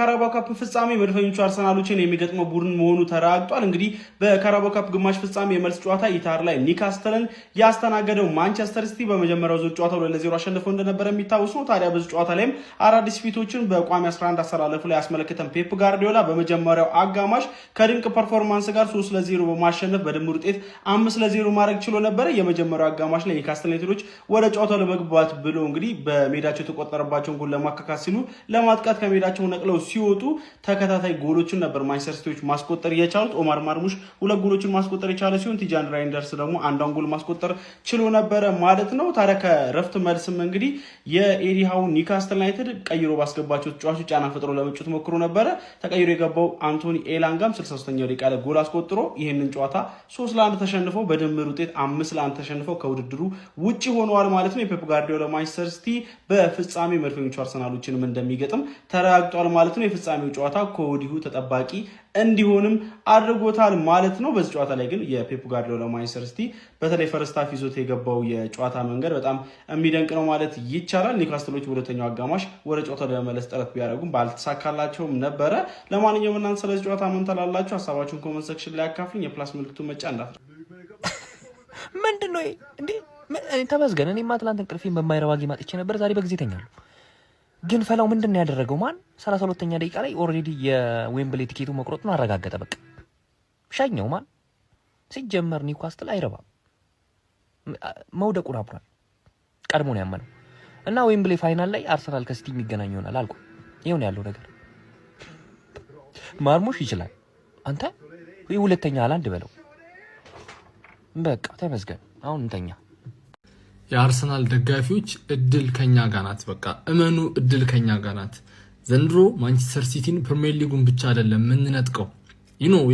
ካራባኦ ካፕ ፍጻሜ መድፈኞቹ አርሰናሎችን የሚገጥመው ቡድን መሆኑ ተረጋግጧል። እንግዲህ በካራባኦ ካፕ ግማሽ ፍጻሜ የመልስ ጨዋታ ኢታር ላይ ኒውካስትልን ያስተናገደው ማንቸስተር ሲቲ በመጀመሪያው ዙር ጨዋታ 2-0 አሸንፈው እንደነበረ የሚታወስ ነው። ታዲያ በዚህ ጨዋታ ላይም አዳዲስ ፊቶችን በቋሚ 11 አሰላለፉ ላይ ያስመለከተን ፔፕ ጋርዲዮላ በመጀመሪያው አጋማሽ ከድንቅ ፐርፎርማንስ ጋር 3-0 በማሸነፍ በድምር ውጤት 5-0 ማድረግ ችሎ ነበር። የመጀመሪያው አጋማሽ ላይ ኒውካስትል ዩናይትዶች ወደ ጨዋታው ለመግባት ብሎ እንግዲህ በሜዳቸው የተቆጠረባቸውን ጎል ለማካካስ ሲሉ ለማጥቃት ከሜዳቸው ነቅለው ሲወጡ ተከታታይ ጎሎችን ነበር ማንቸስተር ሲቲዎች ማስቆጠር የቻሉት። ኦማር ማርሙሽ 2 ጎሎችን ማስቆጠር የቻለ ሲሆን ቲጃን ራይንደርስ ደግሞ አንዷን ጎል ማስቆጠር ችሎ ነበር ማለት ነው። ታዲያ ከረፍት መልስም እንግዲህ የኤሪሃው ኒውካስትል ዩናይትድ ቀይሮ ባስገባቸው ተጫዋቾች ጫና ፈጥሮ ለመጫወት ሞክሮ ነበረ። ተቀይሮ የገባው አንቶኒ ኤላንጋም 63ኛው ደቂቃ ላይ ጎል አስቆጥሮ ይህንን ጨዋታ 3-1 ተሸንፈው በድምር ውጤት 5-1 ተሸንፈው ከውድድሩ ውጪ ሆነዋል ማለት ነው። የፔፕ ጋርዲዮላ ማንቸስተር ሲቲ በፍጻሜ መድፈኞቹ አርሰናሎችንም እንደሚገጥም ተረጋግጧል ማለት ነው። የፍጻሜው ጨዋታ ከወዲሁ ተጠባቂ እንዲሆንም አድርጎታል ማለት ነው። በዚህ ጨዋታ ላይ ግን የፔፕ ጋርዲዮላ ማንቸስተር ሲቲ በተለይ ፈርስት ሃፍ ይዞት የገባው የጨዋታ መንገድ በጣም የሚደንቅ ነው ማለት ይቻላል። ኒውካስትሎች በሁለተኛው አጋማሽ ወደ ጨዋታው ለመመለስ ጥረት ቢያደርጉም ባልተሳካላቸውም ነበረ። ለማንኛውም እናንተ ስለዚህ ጨዋታ ምን ትላላችሁ? ሀሳባችሁን ኮሜንት ሴክሽን ላይ አካፍሉኝ። የፕላስ ምልክቱን መጫን እንዳትረሱ። ምንድነው እንዴ? ተመስገን። እኔማ ትናንት እንቅልፌን በማይረባ ጊዜ ማጥቼ ነበር። ዛሬ በጊዜ ተኛለሁ። ግን ፈላው ምንድነው ያደረገው? ማን 32ኛ ደቂቃ ላይ ኦሬዲ የዌምብሌ ቲኬቱ መቁረጡን አረጋገጠ። በቃ ሻኛው ማን ሲጀመር ኒውካስትል አይረባም፣ መውደቁን አብሯል። ቀድሞ ነው ያመነው እና ዌምብሌ ፋይናል ላይ አርሰናል ከሲቲ የሚገናኝ ይሆናል አልኩ። ይሁን ያለው ነገር ማርሙሽ ይችላል። አንተ ሁለተኛ አላንድ በለው። በቃ ተመስገን። አሁን እንተኛ። የአርሰናል ደጋፊዎች እድል ከኛ ጋር ናት። በቃ እመኑ፣ እድል ከኛ ጋር ናት። ዘንድሮ ማንቸስተር ሲቲን ፕሪሚየር ሊጉን ብቻ አይደለም ምንነጥቀው።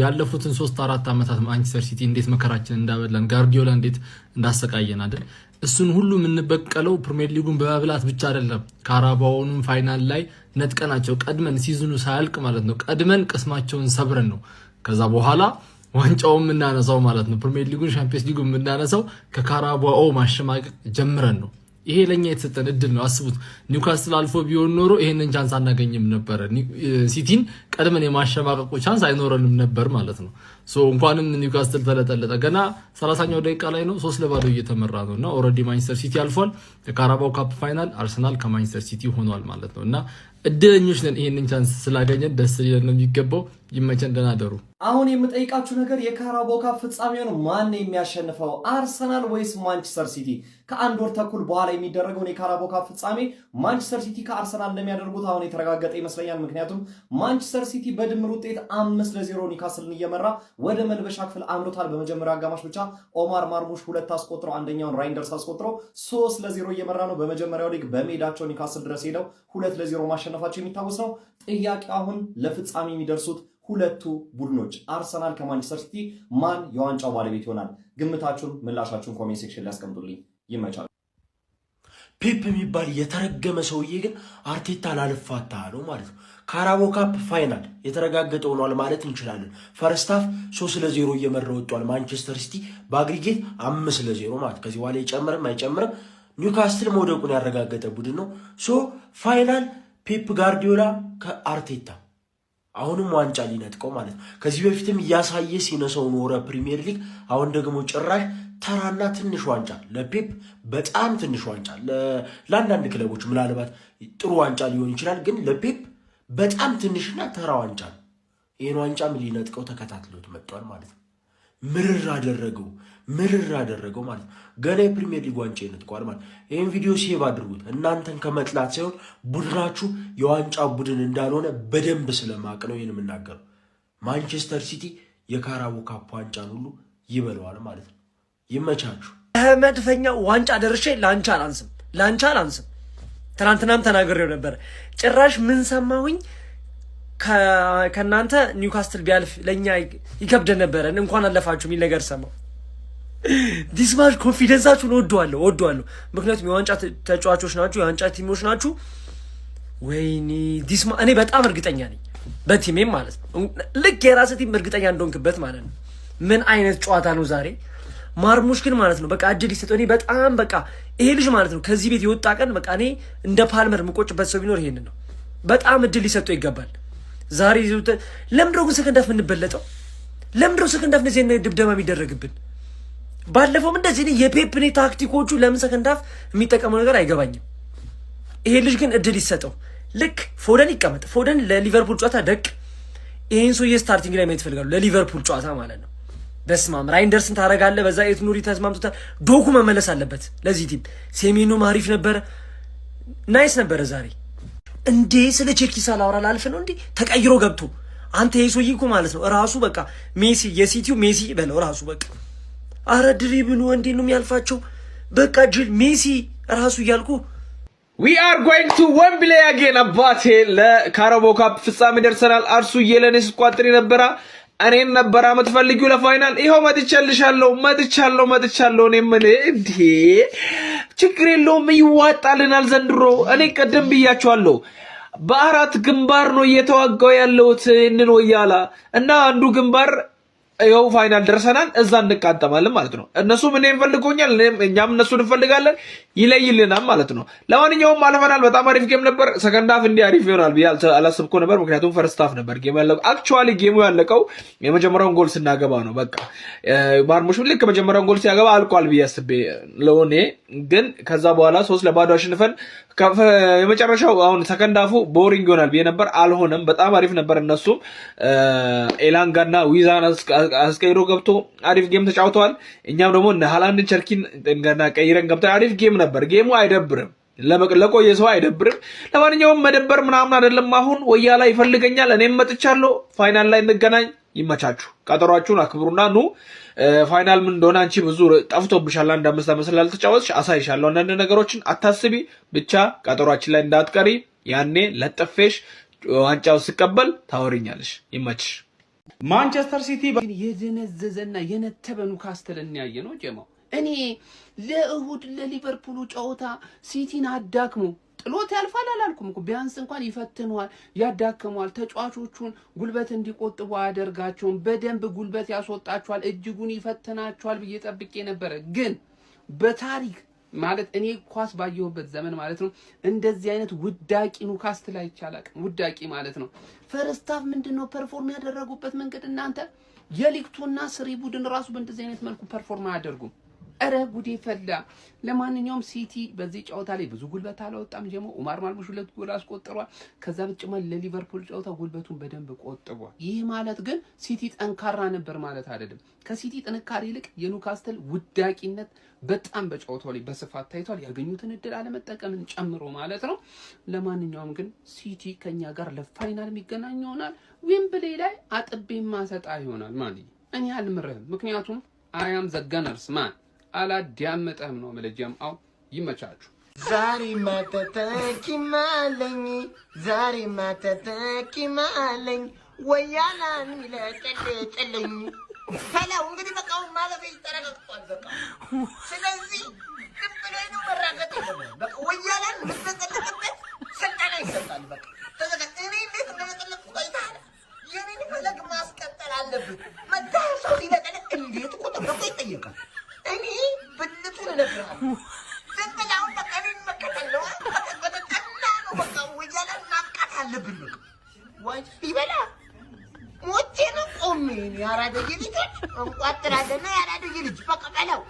ያለፉትን 3-4 አመታት ማንቸስተር ሲቲ እንዴት መከራችን እንዳበላን፣ ጋርዲዮላ እንዴት እንዳሰቃየን አይደል? እሱን ሁሉ የምንበቀለው ፕሪሚየር ሊጉን በመብላት ብቻ አይደለም። ካራባኦንም ፋይናል ላይ ነጥቀናቸው ቀድመን ሲዝኑ ሳያልቅ ማለት ነው። ቀድመን ቅስማቸውን ሰብረን ነው ከዛ በኋላ ዋንጫውን የምናነሳው ማለት ነው። ፕሪሚየር ሊጉን ሻምፒየንስ ሊጉን የምናነሳው ከካራባኦ ማሸማቀቅ ጀምረን ነው። ይሄ ለኛ የተሰጠን እድል ነው። አስቡት፣ ኒውካስትል አልፎ ቢሆን ኖሮ ይሄንን ቻንስ አናገኝም ነበር። ሲቲን ቀድመን የማሸማቀቁ ቻንስ አይኖረንም ነበር ማለት ነው። እንኳንም ኒውካስትል ተለጠለጠ። ገና 30ኛው ደቂቃ ላይ ነው 3-0 እየተመራ ነውና ኦሬዲ ማንቸስተር ሲቲ አልፏል። የካራባኦ ካፕ ፋይናል አርሰናል ከማንቸስተር ሲቲ ሆኗል ማለት ነውና እድለኞች ነን። ይሄንን ቻንስ ስላገኘን ደስ ይለን ነው የሚገባው። ይመቸን። ደህና ደሩ። አሁን የምጠይቃችሁ ነገር የካራባኦ ካፕ ፍጻሜውን ማን የሚያሸንፈው አርሰናል ወይስ ማንቸስተር ሲቲ? ከአንድ ወር ተኩል በኋላ የሚደረገውን የካራባኦ ካፕ ፍጻሜ ማንቸስተር ሲቲ ከአርሰናል እንደሚያደርጉት አሁን የተረጋገጠ ይመስለኛል። ምክንያቱም ማንቸስተር ሲቲ በድምር ውጤት 5-0 ኒውካስትልን እየመራ ወደ መልበሻ ክፍል አምርቷል። በመጀመሪያው አጋማሽ ብቻ ኦማር ማርሙሽ 2 አስቆጥረው አንደኛውን ራይንደርስ አስቆጥረው 3-0 እየመራ ነው። በመጀመሪያው ሊግ በሜዳቸው ኒውካስትል ድረስ ሄደው 2-0 ማሸነፋቸው የሚታወስ ነው። ጥያቄው አሁን ለፍጻሜ የሚደርሱት ሁለቱ ቡድኖች አርሰናል ከማንቸስተር ሲቲ ማን የዋንጫው ባለቤት ይሆናል? ግምታችሁን፣ ምላሻችሁን ኮሜንት ሴክሽን ላይ አስቀምጡልኝ። ይመቻል። ፔፕ የሚባል የተረገመ ሰውዬ ግን አርቴታ ላልፋታ ነው ማለት ነው። ካራባኦ ካፕ ፋይናል የተረጋገጠ ሆኗል ማለት እንችላለን። ፈርስት ሃፍ 3-0 እየመራ ወጥቷል ማንቸስተር ሲቲ በአግሪጌት 5-0 ማለት ከዚህ በኋላ ይጨምርም አይጨምርም ኒውካስትል መውደቁን ያረጋገጠ ቡድን ነው። ፋይናል ፔፕ ጋርዲዮላ ከአርቴታ አሁንም ዋንጫ ሊነጥቀው ማለት ነው። ከዚህ በፊትም እያሳየ ሲነሳው ኖረ ፕሪሚየር ሊግ። አሁን ደግሞ ጭራሽ ተራና ትንሽ ዋንጫ ለፔፕ በጣም ትንሽ ዋንጫ፣ ለአንዳንድ ክለቦች ምናልባት ጥሩ ዋንጫ ሊሆን ይችላል፣ ግን ለፔፕ በጣም ትንሽና ተራ ዋንጫ ነው። ይህን ዋንጫም ሊነጥቀው ተከታትሎት መጥቷል ማለት ነው። ምርር አደረገው ማለት ነው። ገና የፕሪሚየር ሊግ ዋንጫ ይነጥቀዋል ማለት ነው። ይህን ቪዲዮ ሴቭ አድርጉት። እናንተን ከመጥላት ሳይሆን ቡድናችሁ የዋንጫ ቡድን እንዳልሆነ በደንብ ስለማቅ ነው ይህን የምናገረው። ማንቸስተር ሲቲ የካራባኦ ካፕ ዋንጫን ሁሉ ይበለዋል ማለት ነው። ይመቻችሁ። መድፈኛው ዋንጫ ደርሼ ላንቻ አላንስም። ትናንትናም ተናግሬው ነበር። ጭራሽ ምን ሰማሁኝ? ከናንተ ኒውካስትል ቢያልፍ ለኛ ይከብደን ነበር፣ እንኳን አለፋችሁ የሚል ነገር ሰማሁ። ዲስማች ኮንፊደንሳችሁን ወደዋለሁ። ምክንያቱም የዋንጫ ተጫዋቾች ናችሁ፣ የዋንጫ ቲሞች ናችሁ። ወይኔ ዲስማ እኔ በጣም እርግጠኛ ነኝ በቲሜም ማለት ነው። ልክ የራስ ቲም እርግጠኛ እንደሆንክበት ማለት ነው። ምን አይነት ጨዋታ ነው ዛሬ? ማርሙሽ ግን ማለት ነው በቃ እድል ይሰጠው። እኔ በጣም በቃ ይሄ ልጅ ማለት ነው ከዚህ ቤት የወጣ ቀን በቃ እኔ እንደ ፓልመር የምቆጭበት ሰው ቢኖር ይሄንን ነው። በጣም እድል ሊሰጠው ይገባል። ዛሬ ለምንድነው ግን ሰከንድ ሃፍ የምንበለጠው? ለምንድነው ሰከንድ ሃፍ እንደዚህ አይነት ድብደባ የሚደረግብን? ባለፈውም እንደዚህ የፔፕኔ ታክቲኮቹ ለምን ሰከንድ ሃፍ የሚጠቀመው ነገር አይገባኝም። ይሄ ልጅ ግን እድል ይሰጠው። ልክ ፎደን ይቀመጥ፣ ፎደን ለሊቨርፑል ጨዋታ ደቅ፣ ይሄን ሰውዬ ስታርቲንግ ላይ ማየት ፈልጋለሁ ለሊቨርፑል ጨዋታ ማለት ነው። በስማም ራይንደርስን ታረጋለህ፣ በዛ ኤት ኑሪ ተስማምቶታል። ዶኩ መመለስ አለበት ለዚህ ቲም። ሴሜኖ አሪፍ ነበረ፣ ናይስ ነበረ ዛሬ። እንዴ ስለ ቼልሲ ሳላወራ ላልፍ ነው እንዴ? ተቀይሮ ገብቶ አንተ ይሄ ሰውዬ እኮ ማለት ነው ራሱ በቃ ሜሲ የሲቲው ሜሲ በለው ራሱ በቃ አረ ድሪብሉ እንዴ ነው የሚያልፋቸው። በቃ ጅል ሜሲ ራሱ እያልኩ We are going to Wembley again አባቴ ለካራቦ ካፕ ፍጻሜ ደርሰናል። አርሱ የለኔ ስቋጥሪ ነበራ እኔን ነበራ የምትፈልጊው ለፋይናል ይሄው መጥቻለሁ እኔም እንዴ ችግር የለውም ይዋጣልናል ዘንድሮ። እኔ ቀደም ብያቸዋለሁ በአራት ግንባር ነው እየተዋጋው ያለውት እነን ወያላ እና አንዱ ግንባር ይሄው ፋይናል ደርሰናል። እዛ እንቃጠማለን ማለት ነው። እነሱ ምን እንፈልጎኛል እኛም እነሱን እንፈልጋለን ይለይልናል ማለት ነው። ለማንኛውም አልፈናል። በጣም አሪፍ ጌም ነበር። ሰከንድ ሃፍ እንዲህ አሪፍ ይሆናል ብዬ አላሰብኩ ነበር፣ ምክንያቱም ፈርስት ሃፍ ነበር ጌም ያለው። አክቹአሊ ጌሙ ያለቀው የመጀመሪያውን ጎል ስናገባ ነው። በቃ ማርሙሽ ልክ መጀመሪያውን ጎል ሲያገባ አልቋል ብዬ አስቤ ለሆነ ግን ከዛ በኋላ 3-0 አሸንፈን የመጨረሻው አሁን ሰከንድ ሃፉ ቦሪንግ ይሆናል ብዬ ነበር። አልሆነም። በጣም አሪፍ ነበር። እነሱም ኤላንጋና ዊዛን አስቀይሮ ገብቶ አሪፍ ጌም ተጫውተዋል። እኛም ደግሞ እነ ሃላንድን ቸርኪን ገና ቀይረን ገብተን አሪፍ ጌም ነበር። ጌሙ አይደብርም፣ ለቆየ ሰው አይደብርም። ለማንኛውም መደበር ምናምን አይደለም። አሁን ወያላ ይፈልገኛል፣ እኔም መጥቻለሁ። ፋይናል ላይ እንገናኝ። ይመቻችሁ፣ ቀጠሯችሁን አክብሩና ኑ። ፋይናል ምን እንደሆነ አንቺ ብዙ ጠፍቶብሻል፣ አንድ 5 ዓመት ስላልተጫወትሽ አሳይሻለሁ አንዳንድ ነገሮችን። አታስቢ ብቻ ቀጠሯችን ላይ እንዳትቀሪ። ያኔ ለጥፌሽ ዋንጫው ሲቀበል ታወሪኛለሽ። ይመችሽ። ማንቸስተር ሲቲ የደነዘዘና የነተበ ኒውካስትልን ያየ ነው ጀማው። እኔ ለእሁድ ለሊቨርፑሉ ጨዋታ ሲቲን አዳክሙ ጥሎት ያልፋል አላልኩም እኮ። ቢያንስ እንኳን ይፈትነዋል፣ ያዳክመዋል፣ ተጫዋቾቹን ጉልበት እንዲቆጥቡ አያደርጋቸውም፣ በደንብ ጉልበት ያስወጣቸዋል፣ እጅጉን ይፈትናቸዋል ብዬ ጠብቄ ነበር። ግን በታሪክ ማለት እኔ ኳስ ባየሁበት ዘመን ማለት ነው እንደዚህ አይነት ውዳቂ ኒውካስትል አይቻላል። ውዳቂ ማለት ነው። ፈርስት ሃፍ ምንድነው ፐርፎርም ያደረጉበት መንገድ እናንተ የሊግቱና ስሪ ቡድን ራሱ በእንደዚህ አይነት መልኩ ፐርፎርም አያደርጉም። እረ ጉዴ ፈላ። ለማንኛውም ሲቲ በዚህ ጨዋታ ላይ ብዙ ጉልበት አላወጣም። ጀሞ ኡማር ማርሙሽ 2 ጎል አስቆጥሯል። ከዛ በጭማል ለሊቨርፑል ጨዋታ ጉልበቱን በደንብ ቆጥቧል። ይህ ማለት ግን ሲቲ ጠንካራ ነበር ማለት አይደለም። ከሲቲ ጥንካሬ ይልቅ የኒውካስትል ውዳቂነት በጣም በጨዋታው ላይ በስፋት ታይቷል። ያገኙትን እድል አለመጠቀምን ጨምሮ ማለት ነው። ለማንኛውም ግን ሲቲ ከኛ ጋር ለፋይናል የሚገናኝ ይሆናል። ዌምብሌ ላይ አጥቤ ማሰጣ ይሆናል ማለት እኔ አልምርህም። ምክንያቱም አያም ዘገነርስ ማን አላዳመጠህም ነው መለጀም። አው ይመቻችሁ። ዛሬ ማተተኪ ማለኝ ወያላን ይለጥልኝ ፈላው እንግዲህ በቃው ማለት ይተረጋግጧል። በቃ ስለዚህ ግብለኝ ነው መራገጥ ይሆናል። በቃ ወያላን ምትጠለቅበት ስልጣን ይሰጣል። በቃ ተዘጋጅ። እኔ እንዴት እንደተጠለቅኩ ታይታል። የኔን ፈለግ ማስቀጠል አለብን። መታሰው ሲለጠለቅ እንዴት ቁጥር ነው ይጠየቃል። እኔ ብልቱን እነግርሃለሁ። ዘንበላው በቃ እኔን መከተል ነው። በተጠና ነው በቃ ወያላን ማብቃት አለብን። በቃ ወይ ይበላ ሞቼ ነው ቆሜ ያራደየ ልጆች እንቋጥራለና ያራደየ ልጅ በቃ በለው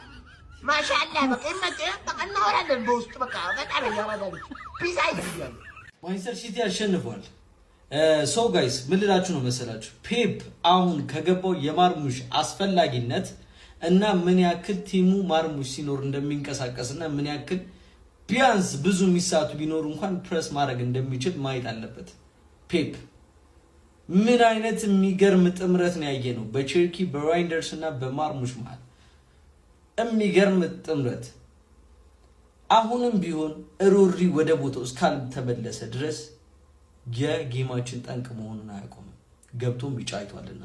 ማሻአላ በቃ ይመጣ በቃ እናወራለን በውስጥ በቃ በጣም ያራዳ ልጅ ፒዛ ይያል። ማንቸስተር ሲቲ አሸንፏል። ሶ ጋይስ ምን ልላችሁ ነው መሰላችሁ ፔፕ አሁን ከገባው የማርሙሽ አስፈላጊነት እና ምን ያክል ቲሙ ማርሙሽ ሲኖር እንደሚንቀሳቀስና ምን ያክል ቢያንስ ብዙ ሚሳቱ ቢኖር እንኳን ፕሬስ ማድረግ እንደሚችል ማየት አለበት ፔፕ። ምን አይነት የሚገርም ጥምረት ነው ያየነው በቸርኪ በራይንደርስ እና በማርሙሽ መሃል የሚገርም ጥምረት። አሁንም ቢሆን ሮሪ ወደ ቦታው እስካልተመለሰ ድረስ የጌማችን ጠንቅ መሆኑን አያቆምም። ገብቶም ቢጫ አይቷልና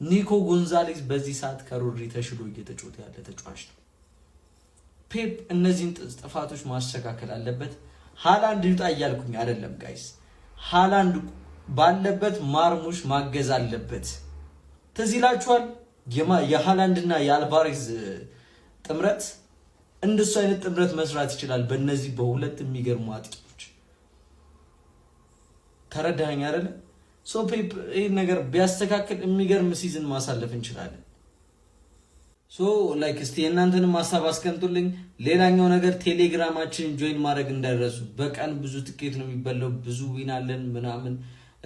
ኒኮ ጎንዛሌዝ በዚህ ሰዓት ከሮሪ ተሽሎ እየተጫወተ ያለ ተጫዋች ነው። ፔፕ እነዚህን ጥፋቶች ማስተካከል አለበት። ሃላንድ ይውጣ እያልኩኝ አይደለም ጋይስ። ሃላንድ ባለበት ማርሙሽ ማገዝ አለበት። ትዝ ይላችኋል የሃላንድና የአልቫሬዝ ጥምረት። እንደሱ አይነት ጥምረት መስራት ይችላል በእነዚህ በሁለት የሚገርሙ አጥቂዎች። ተረዳኸኝ አይደለ? ሶ ፔፕ ይሄን ነገር ቢያስተካክል የሚገርም ሲዝን ማሳለፍ እንችላለን። ሶ ላይክ እስቲ እናንተንም ሐሳብ አስቀምጡልኝ። ሌላኛው ነገር ቴሌግራማችንን ጆይን ማድረግ እንዳይረሱ። በቀን ብዙ ትኬት ነው የሚበላው፣ ብዙ ዊን አለን ምናምን።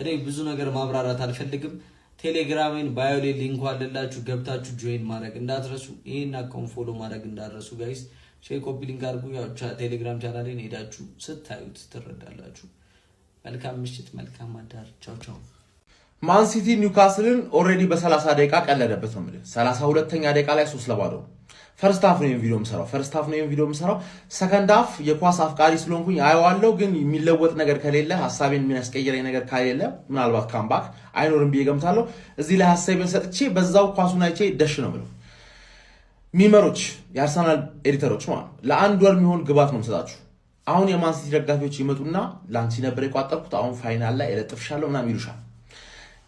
እኔ ብዙ ነገር ማብራራት አልፈልግም። ቴሌግራሜን ባዮ ላይ ሊንኩ አለላችሁ፣ ገብታችሁ ጆይን ማድረግ እንዳትረሱ። ይሄን አካውንት ፎሎ ማድረግ እንዳትረሱ ጋይስ። ሼር ኮፒ ሊንክ አድርጉ። ያው ቴሌግራም ቻናሌን ሄዳችሁ ስታዩት ትረዳላችሁ። መልካም ምሽት፣ መልካም አዳር። ቻው ቻው። ማን ሲቲ ኒውካስልን ኦልሬዲ በ30 ደቂቃ ቀለደበት ነው ማለት 32ኛ ደቂቃ ላይ 3-0 ፈርስት ሃፍ ነው ቪዲዮ የምሰራው ሰከንድ ሃፍ የኳስ አፍቃሪ ስለሆንኩኝ አየዋለሁ ግን የሚለወጥ ነገር ከሌለ ሐሳቤን የሚያስቀይረኝ ነገር ካሌለ ምናልባት ካምባክ አይኖርም ብዬ ገምታለሁ እዚህ ላይ ሐሳቤን ሰጥቼ በዛው ኳሱን አይቼ ደሽ ነው ብለው ሚመሮች የአርሰናል ኤዲተሮች ማለት ለአንድ ወር የሚሆን ግባት ነው የምሰጣችሁ አሁን የማን ሲቲ ደጋፊዎች ይመጡና ላንቺ ነበር የቋጠርኩት አሁን ፋይናል ላይ እለጥፍሻለሁ ምናምን ይሉሻል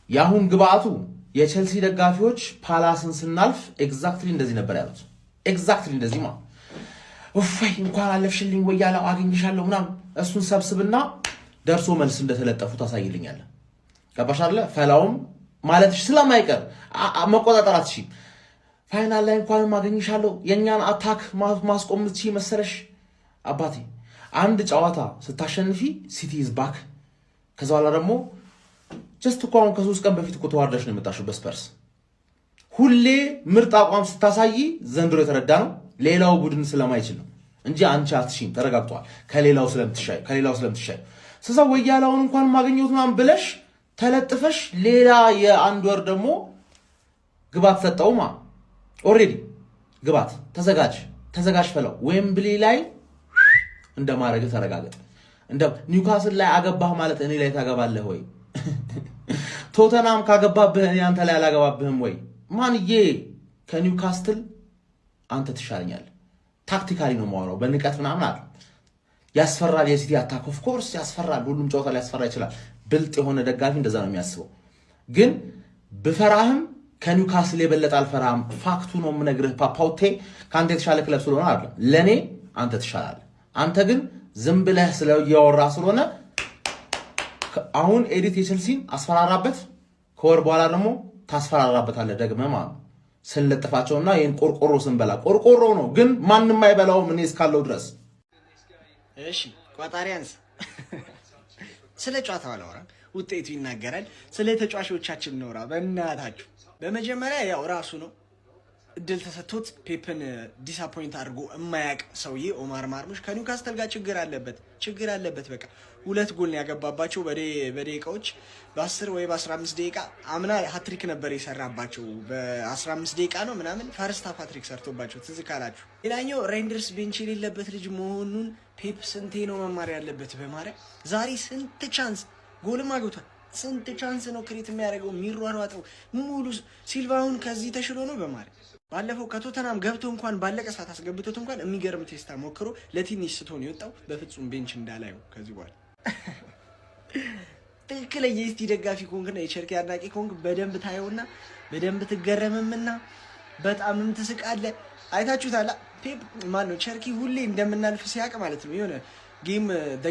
ያሁን ግባቱ የቼልሲ ደጋፊዎች ፓላስን ስናልፍ ኤግዛክትሊ እንደዚህ ነበር ያሉት ኤግዛክትሊ እንደዚህ ማለት ወፋይ እንኳን አለፍሽልኝ ወያላው አገኝሻለሁ ምናምን እሱን ሰብስብና ደርሶ መልስ እንደተለጠፉ ታሳይልኛል ገባሽ አይደለ ፈላውም ማለትሽ ስለማይቀር መቆጣጠራት እሺ ፋይናል ላይ እንኳን ማገኝሻለሁ የኛን አታክ ማስቆም እቺ መሰለሽ አባቴ አንድ ጨዋታ ስታሸንፊ ሲቲ ኢዝ ባክ ከዛላ ደግሞ ጀስት ኳን ከ3 ቀን በፊት እኮ ተዋርደሽ ነው የመጣሽው በስፐርስ ሁሌ ምርጥ አቋም ስታሳይ ዘንድሮ የተረዳ ነው ሌላው ቡድን ስለማይችል ነው እንጂ አንቺ አትሽም ተረጋግቷል ከሌላው ስለምትሻይ ስለዚህ ወያላውን እንኳን ማግኘት ምናምን ብለሽ ተለጥፈሽ ሌላ የአንድ ወር ደግሞ ግባት ሰጠውማ ኦሬዲ ግባት ተዘጋጅ ፈለው ዌምብሊ ላይ እንደማረግ ተረጋገጠ እንደ ኒውካስል ላይ አገባህ ማለት እኔ ላይ ታገባለህ ወይ ቶተናም ካገባብህ እኔ አንተ ላይ አላገባብህም ወይ ማንዬ ከኒውካስትል አንተ ትሻለኛል ታክቲካሊ ነው ማወራው በንቀት ምናምን አይደል ያስፈራል የሲቲ አታክ ኦፍ ኮርስ ያስፈራል ሁሉም ጨዋታ ላይ ያስፈራ ይችላል ብልጥ የሆነ ደጋፊ እንደዛ ነው የሚያስበው ግን በፈራህም ከኒውካስል የበለጠ አልፈራህም ፋክቱ ነው የምነግርህ ፓፓውቴ ካንተ የተሻለ ክለብ ስለሆነ አይደል ለኔ አንተ ትሻላለህ አንተ ግን ዝም ብለህ ስለያወራ ስለሆነ አሁን ኤዲት የቼልሲን አስፈራራበት ከወር በኋላ ደግሞ ታስፈራራበታለህ ደግመህ ማለት ስለለጥፋቸውና ይሄን ቆርቆሮ ስንበላ ቆርቆሮ ነው ግን ማንንም አይበላውም እኔ እስካለው ድረስ እሺ ቋጣሪያንስ ስለ ጨዋታው አላወራ ውጤቱ ይናገራል ስለ ተጫዋቾቻችን ነው በእናታችሁ በመጀመሪያ ያው ራሱ ነው እድል ተሰጥቶት ፔፕን ዲስአፖይንት አድርጎ የማያቅ ሰውዬ ኦማር ማርሙሽ ከኒውካስትል ጋር ችግር አለበት በቃ ሁለት ጎል ያገባባቸው በደቂቃዎች በ10 ወይ በ15 ደቂቃ አምና ሃትሪክ ነበር የሰራባቸው በ15 ደቂቃ ነው ምናምን ፈርስት ሃፍ ሃትሪክ ሰርቶባቸው ትዝ ካላችሁ ሌላኛው ሬንደርስ ቤንች የሌለበት ልጅ መሆኑን ፔፕ ስንቴ ነው መማር ያለበት በማርያም ዛሬ ስንት ቻንስ ጎልም አግብቷል ስንት ቻንስ ነው ክሬት የሚያደርገው የሚሯሯጠው ሙሉ ሲልቫውን ከዚህ ተሽሎ ነው በማርያም ባለፈው ከቶተናም ገብቶ እንኳን ባለቀ ሰዓት አስገብቶት እንኳን የሚገርም ቴስታ ሞክሮ ለትንሽ ስቶን ይወጣው በፍጹም ቤንች እንዳላየው ከዚህ በኋላ ትክክለ የስቲ ደጋፊ ኮንክና የቸርኪ አድናቂ ኮንክ በደንብ ታየውና በደንብ ትገረምምና በጣምም ትስቃለ አይታችሁታል ፔፕ ማን ነው ቸርኪ ሁሌ እንደምናልፍ ሲያቅ ማለት ነው የሆነ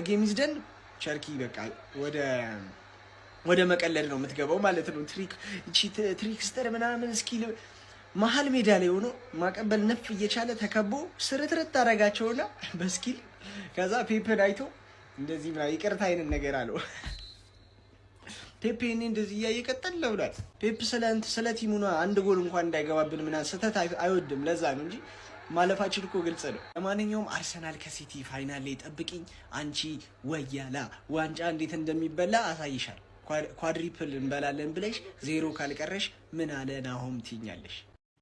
ጌም ኢዝ ደን ቸርኪ በቃ ወደ መቀለድ ነው የምትገባው ማለት ነው ትሪክስተር ምናምን ስኪል መሀል ሜዳ ላይ ሆኖ ማቀበል ነፍ እየቻለ ተከቦ ስርትርት አረጋቸውና በስኪል ከዛ ፔፕን አይቶ እንደዚህ ማለት ይቅርታ አይነት ነገር አለው ፔፕ እንደዚህ እያየቀጠል ለውላል ፔፕ ስለ ቲሙ ነው አንድ ጎል እንኳን እንዳይገባብን ምናምን ሰተት አይወድም ለዛ ነው እንጂ ማለፋችን እኮ ግልጽ ነው ለማንኛውም አርሰናል ከሲቲ ፋይናል ላይ ጠብቂኝ አንቺ ወያላ ዋንጫ እንዴት እንደሚበላ አሳይሻል ኳድሪፕል እንበላለን ብለሽ ዜሮ ካልቀረሽ ምን አለ ናሆም ትኛለሽ